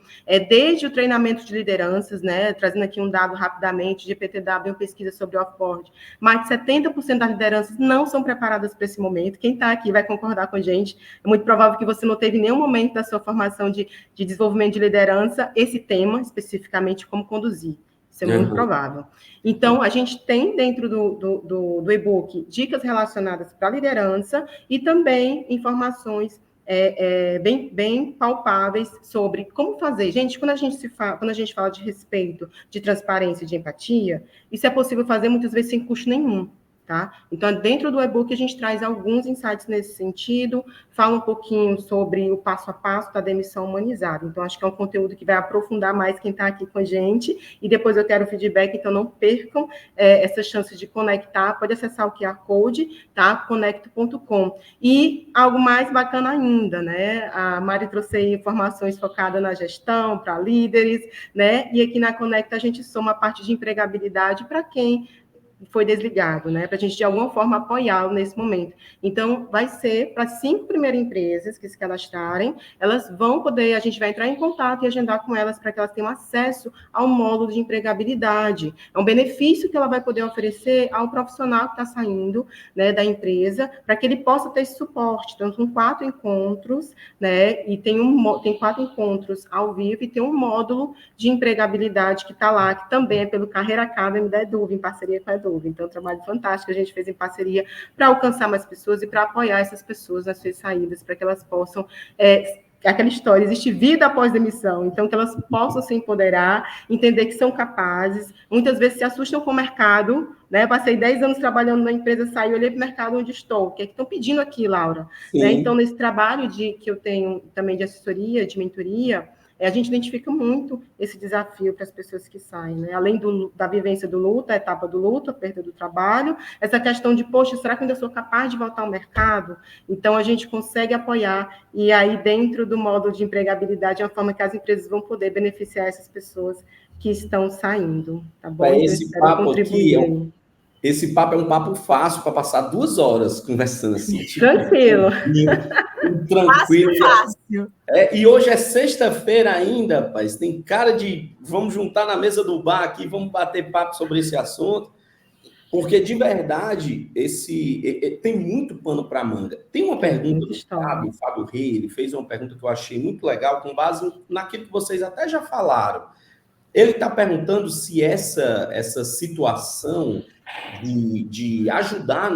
Speaker 2: desde o treinamento de lideranças, né, trazendo aqui um dado rapidamente, de GPTW, uma pesquisa sobre offboard, mais de 70% das lideranças não são preparadas para esse momento. Quem está aqui vai concordar com a gente, é muito provável que você não teve nenhum momento da sua formação de desenvolvimento de liderança esse tema, especificamente, como conduzir. Isso é muito provável. Então, a gente tem dentro do e-book dicas relacionadas para a liderança e também informações bem palpáveis sobre como fazer. Gente, quando a gente fala de respeito, de transparência e de empatia, isso é possível fazer muitas vezes sem custo nenhum. Tá? Então, dentro do e-book, a gente traz alguns insights nesse sentido, fala um pouquinho sobre o passo a passo da demissão humanizada. Então, acho que é um conteúdo que vai aprofundar mais quem está aqui com a gente, e depois eu quero feedback, então não percam essa chance de conectar, pode acessar o QR Code, tá? Conecto.com. E algo mais bacana ainda, né? A Mari trouxe aí informações focadas na gestão, para líderes, né? E aqui na Conecta a gente soma a parte de empregabilidade para quem foi desligado, né? Para a gente, de alguma forma, apoiá-lo nesse momento. Então, vai ser para 5 primeiras empresas que se cadastrarem, elas vão poder, a gente vai entrar em contato e agendar com elas para que elas tenham acesso ao módulo de empregabilidade. É um benefício que ela vai poder oferecer ao profissional que está saindo, né, da empresa, para que ele possa ter esse suporte. Então, são 4 encontros, né? E tem 4 encontros ao vivo e tem um módulo de empregabilidade que está lá, que também é pelo Carreira Academy da Eduv, em parceria com a Eduv. Então, um trabalho fantástico que a gente fez em parceria para alcançar mais pessoas e para apoiar essas pessoas nas suas saídas, para que elas possam... aquela história, existe vida após demissão, então que elas possam se empoderar, entender que são capazes, muitas vezes se assustam com o mercado, né? Passei 10 anos trabalhando na empresa, saí, olhei para o mercado onde estou, o que é que estão pedindo aqui, Laura? Né? Então, nesse trabalho que eu tenho também de assessoria, de mentoria, a gente identifica muito esse desafio para as pessoas que saem, né? Além da vivência do luto, a etapa do luto, a perda do trabalho, essa questão de, poxa, será que eu ainda sou capaz de voltar ao mercado? Então, a gente consegue apoiar, e aí, dentro do módulo de empregabilidade, é uma forma que as empresas vão poder beneficiar essas pessoas que estão saindo, tá bom? Então,
Speaker 1: esse papo aqui, esse papo é um papo fácil para passar 2 horas conversando assim.
Speaker 2: Tranquilo.
Speaker 1: Tranquilo.
Speaker 3: Fácil.
Speaker 1: E hoje é sexta-feira ainda, rapaz. Tem cara de... Vamos juntar na mesa do bar aqui, vamos bater papo sobre esse assunto. Porque, de verdade, tem muito pano para manga. Tem uma pergunta do Fábio Rey, ele fez uma pergunta que eu achei muito legal, com base naquilo que vocês até já falaram. Ele está perguntando se essa situação de ajudar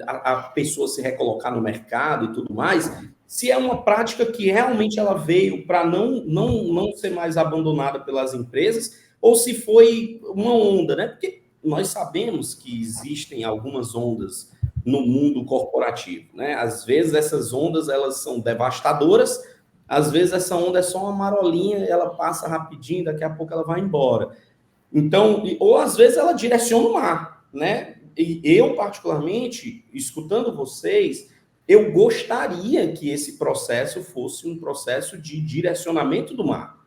Speaker 1: a pessoa se recolocar no mercado e tudo mais, se é uma prática que realmente ela veio para não ser mais abandonada pelas empresas, ou se foi uma onda, né? Porque nós sabemos que existem algumas ondas no mundo corporativo, né? Às vezes essas ondas elas são devastadoras, às vezes essa onda é só uma marolinha, ela passa rapidinho, daqui a pouco ela vai embora. Então, ou às vezes ela direciona o mar, né? E eu, particularmente, escutando vocês, eu gostaria que esse processo fosse um processo de direcionamento do mar.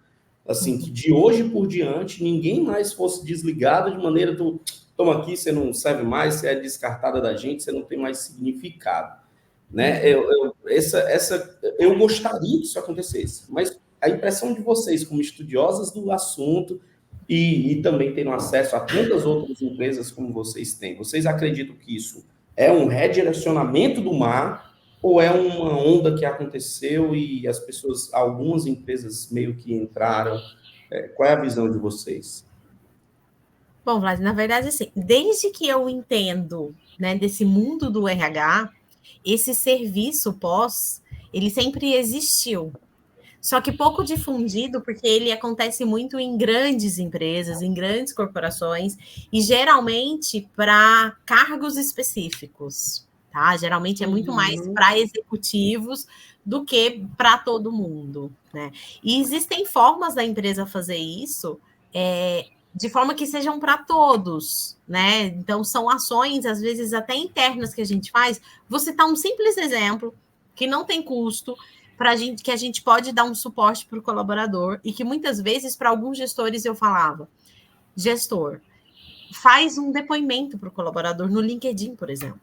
Speaker 1: Assim, que de hoje por diante, ninguém mais fosse desligado de maneira do... Toma aqui, você não serve mais, você é descartada da gente, você não tem mais significado. Né? Eu gostaria que isso acontecesse, mas a impressão de vocês, como estudiosas do assunto e também tendo acesso a tantas outras empresas como vocês têm, vocês acreditam que isso é um redirecionamento do mar ou é uma onda que aconteceu e as pessoas, algumas empresas meio que entraram? Qual é a visão de vocês?
Speaker 3: Bom, Vlad, na verdade, assim, desde que eu entendo, né, desse mundo do RH, esse serviço pós, ele sempre existiu. Só que pouco difundido, porque ele acontece muito em grandes empresas, em grandes corporações, e geralmente para cargos específicos, tá? Geralmente é muito mais para executivos do que para todo mundo, né? E existem formas da empresa fazer isso, de forma que sejam para todos, né? Então, são ações, às vezes, até internas que a gente faz. Vou citar um simples exemplo, que não tem custo, que a gente pode dar um suporte para o colaborador, e que muitas vezes, para alguns gestores, eu falava, gestor, faz um depoimento para o colaborador no LinkedIn, por exemplo.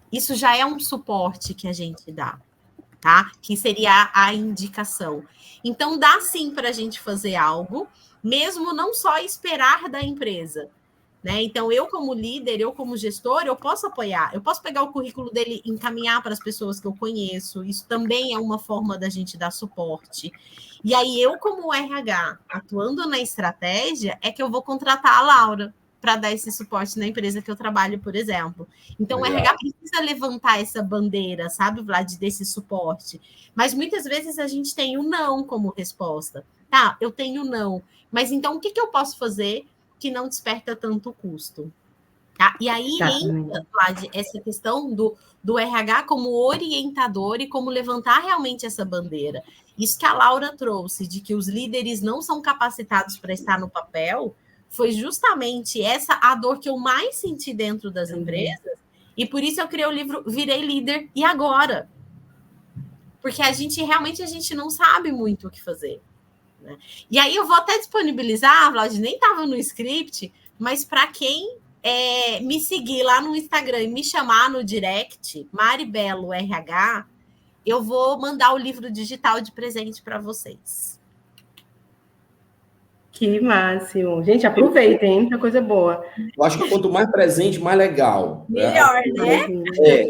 Speaker 3: Isso já é um suporte que a gente dá, tá? Que seria a indicação. Então, dá sim para a gente fazer algo, mesmo não só esperar da empresa, né? Então, eu como líder, eu como gestor, eu posso apoiar, eu posso pegar o currículo dele e encaminhar para as pessoas que eu conheço, isso também é uma forma da gente dar suporte. E aí, eu como RH, atuando na estratégia, é que eu vou contratar a Laura para dar esse suporte na empresa que eu trabalho, por exemplo. Então, legal. O RH precisa levantar essa bandeira, sabe, Vlad, desse suporte. Mas muitas vezes a gente tem o não como resposta. Tá, eu tenho não. Mas então, o que eu posso fazer que não desperta tanto custo? Tá? E aí
Speaker 2: Exatamente.
Speaker 3: entra, Vlad, essa questão do RH como orientador e como levantar realmente essa bandeira. Isso que a Laura trouxe, de que os líderes não são capacitados para estar no papel, foi justamente essa a dor que eu mais senti dentro das empresas, e por isso eu criei o livro Virei Líder e Agora. Porque a gente não sabe muito o que fazer. Né? E aí eu vou até disponibilizar, Vlad, nem estava no script, mas para quem me seguir lá no Instagram e me chamar no direct, Maribelo RH, eu vou mandar o livro digital de presente para vocês.
Speaker 2: Que máximo. Gente, aproveitem, hein? Muita coisa boa.
Speaker 1: Eu acho que quanto mais presente, mais legal.
Speaker 3: Melhor, né?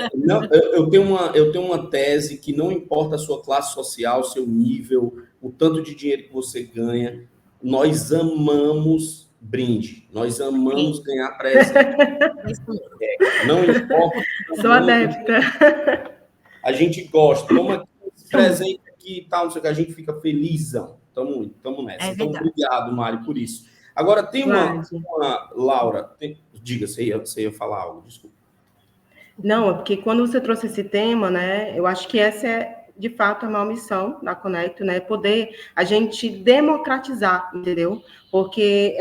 Speaker 1: Eu tenho uma tese que não importa a sua classe social, seu nível, o tanto de dinheiro que você ganha, nós amamos brinde, nós amamos ganhar presente. Não importa.
Speaker 2: Sou adepta.
Speaker 1: A gente gosta. Toma esse presente aqui e tal, não sei o que, a gente fica felizão. Tamo nessa. Então, obrigado, Mari, por isso. Agora, tem uma Laura, diga, você ia falar algo, desculpa.
Speaker 2: Não, é porque quando você trouxe esse tema, né, eu acho que essa é, de fato, a maior missão da Conecto, né, poder a gente democratizar, entendeu? Porque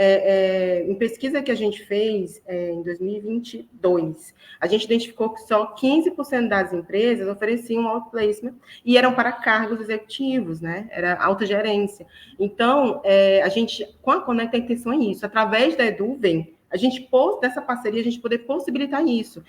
Speaker 2: em pesquisa que a gente fez em 2022, a gente identificou que só 15% das empresas ofereciam outplacement e eram para cargos executivos, né, era alta gerência. Então, a gente, com a Conecto, a intenção é isso, através da Eduvem, a gente, dessa parceria, a gente poder possibilitar isso.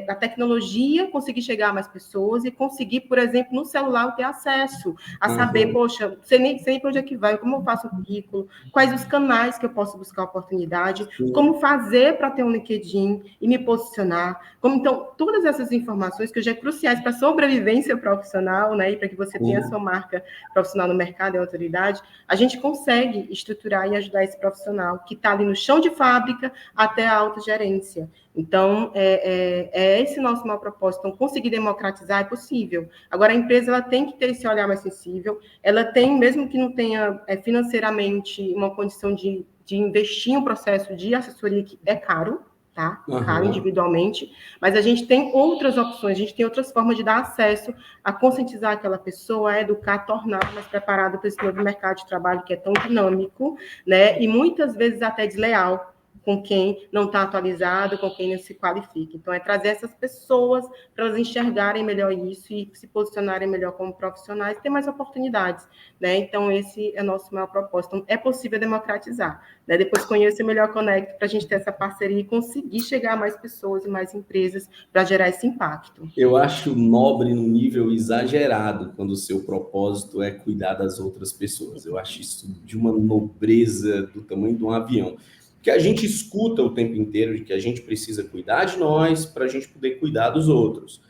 Speaker 2: A tecnologia conseguir chegar a mais pessoas e conseguir, por exemplo, no celular, ter acesso a saber, poxa, sei nem para onde é que vai, como eu faço o currículo, quais os canais que eu posso buscar oportunidade, como fazer para ter um LinkedIn e me posicionar. Então, todas essas informações que hoje é cruciais para a sobrevivência profissional, né, e para que você tenha a sua marca profissional no mercado e autoridade, a gente consegue estruturar e ajudar esse profissional que está ali no chão de fábrica até a alta gerência. Então, é esse nosso maior propósito. Então, conseguir democratizar é possível. Agora, a empresa ela tem que ter esse olhar mais sensível, ela tem, mesmo que não tenha financeiramente uma condição de investir em um processo de assessoria que é caro, tá? Caro individualmente, mas a gente tem outras opções, a gente tem outras formas de dar acesso a conscientizar aquela pessoa, a educar, a tornar mais preparada para esse novo mercado de trabalho que é tão dinâmico, né? E muitas vezes até desleal com quem não está atualizado, com quem não se qualifica. Então, é trazer essas pessoas para elas enxergarem melhor isso e se posicionarem melhor como profissionais, ter mais oportunidades, né? Então, esse é o nosso maior propósito. Então, é possível democratizar, né? Depois, conhecer melhor a Conecto para a gente ter essa parceria e conseguir chegar a mais pessoas e mais empresas para gerar esse impacto.
Speaker 1: Eu acho nobre num nível exagerado quando o seu propósito é cuidar das outras pessoas. Eu acho isso de uma nobreza do tamanho de um avião. Que a gente escuta o tempo inteiro de que a gente precisa cuidar de nós para a gente poder cuidar dos outros.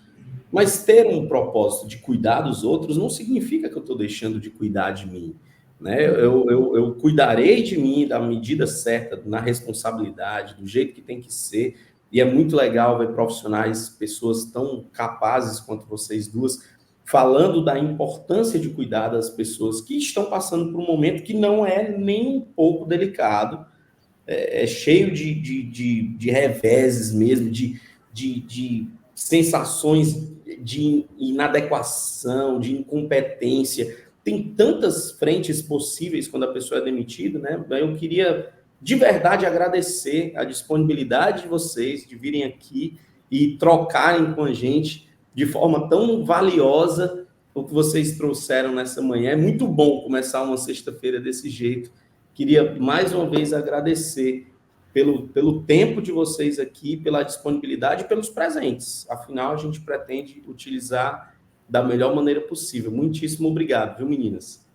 Speaker 1: Mas ter um propósito de cuidar dos outros não significa que eu estou deixando de cuidar de mim. Né? Eu cuidarei de mim da medida certa, na responsabilidade, do jeito que tem que ser. E é muito legal ver profissionais, pessoas tão capazes quanto vocês duas, falando da importância de cuidar das pessoas que estão passando por um momento que não é nem um pouco delicado. É cheio de reveses mesmo, de sensações de inadequação, de incompetência. Tem tantas frentes possíveis quando a pessoa é demitida, né? Eu queria, de verdade, agradecer a disponibilidade de vocês de virem aqui e trocarem com a gente de forma tão valiosa o que vocês trouxeram nessa manhã. É muito bom começar uma sexta-feira desse jeito. Queria, mais uma vez, agradecer pelo tempo de vocês aqui, pela disponibilidade e pelos presentes. Afinal, a gente pretende utilizar da melhor maneira possível. Muitíssimo obrigado, viu, meninas?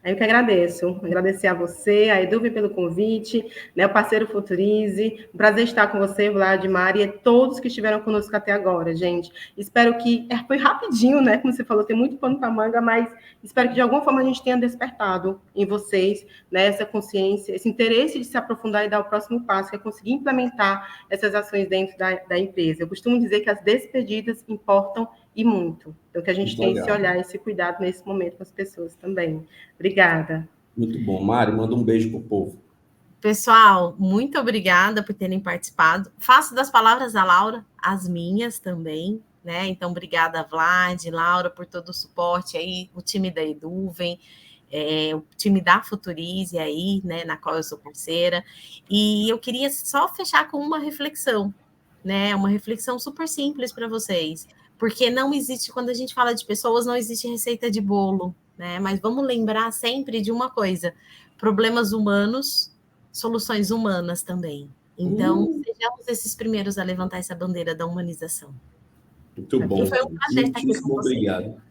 Speaker 2: Eu que agradeço. Agradecer a você, a Eduve pelo convite, né, o parceiro Futurize. Um prazer estar com você, Vladimar, e todos que estiveram conosco até agora, gente. Espero que... foi rapidinho, né? Como você falou, tem muito pano para manga, mas espero que de alguma forma a gente tenha despertado em vocês, né, essa consciência, esse interesse de se aprofundar e dar o próximo passo, que é conseguir implementar essas ações dentro da empresa. Eu costumo dizer que as despedidas importam e muito. Então, que a gente tem esse olhar, esse cuidado nesse momento com as pessoas também. Obrigada.
Speaker 1: Muito bom. Mari, manda um beijo pro povo.
Speaker 3: Pessoal, muito obrigada por terem participado. Faço das palavras da Laura as minhas também, né? Então, obrigada, Vlad, Laura, por todo o suporte aí, o time da Eduvem, o time da Futurize aí, né, na qual eu sou parceira. E eu queria só fechar com uma reflexão, né? Uma reflexão super simples para vocês. Porque não existe, quando a gente fala de pessoas, não existe receita de bolo, né? Mas vamos lembrar sempre de uma coisa: problemas humanos, soluções humanas também. Então, sejamos esses primeiros a levantar essa bandeira da humanização.
Speaker 1: Muito bom.
Speaker 3: E foi um prazer estar aqui com vocês.
Speaker 1: Obrigado.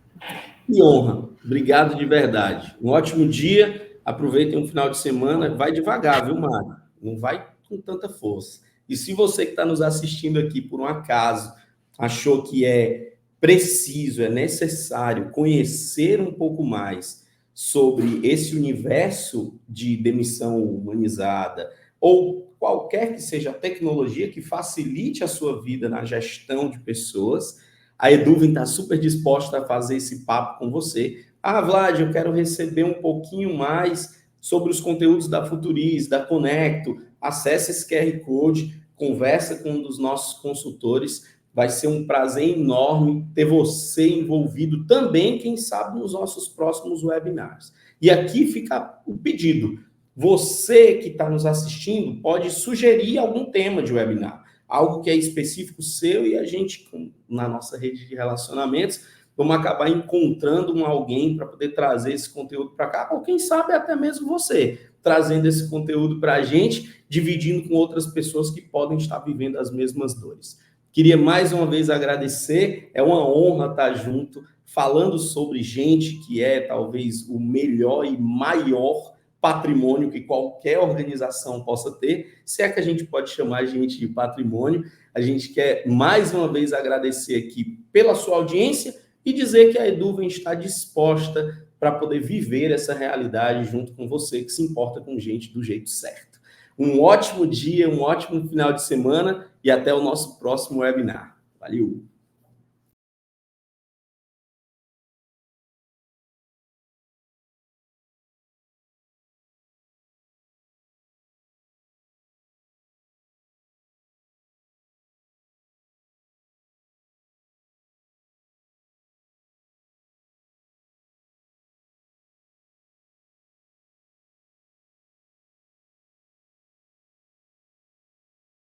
Speaker 1: Que honra. Obrigado de verdade. Um ótimo dia. Aproveitem um final de semana. Vai devagar, viu, Mário? Não vai com tanta força. E se você que está nos assistindo aqui, por um acaso, achou que é preciso, é necessário conhecer um pouco mais sobre esse universo de demissão humanizada, ou qualquer que seja a tecnologia que facilite a sua vida na gestão de pessoas, a Eduvem está super disposta a fazer esse papo com você. Ah, Vlad, eu quero receber um pouquinho mais sobre os conteúdos da Futurize, da Conecto. Acesse esse QR Code, conversa com um dos nossos consultores. Vai ser um prazer enorme ter você envolvido também, quem sabe, nos nossos próximos webinars. E aqui fica o pedido. Você que está nos assistindo pode sugerir algum tema de webinar, algo que é específico seu, e a gente, na nossa rede de relacionamentos, vamos acabar encontrando alguém para poder trazer esse conteúdo para cá, ou quem sabe até mesmo você, trazendo esse conteúdo para a gente, dividindo com outras pessoas que podem estar vivendo as mesmas dores. Queria mais uma vez agradecer, é uma honra estar junto, falando sobre gente que é talvez o melhor e maior patrimônio que qualquer organização possa ter, se é que a gente pode chamar a gente de patrimônio. A gente quer mais uma vez agradecer aqui pela sua audiência e dizer que a Eduvem está disposta para poder viver essa realidade junto com você, que se importa com gente do jeito certo. Um ótimo dia, um ótimo final de semana e até o nosso próximo webinar. Valeu!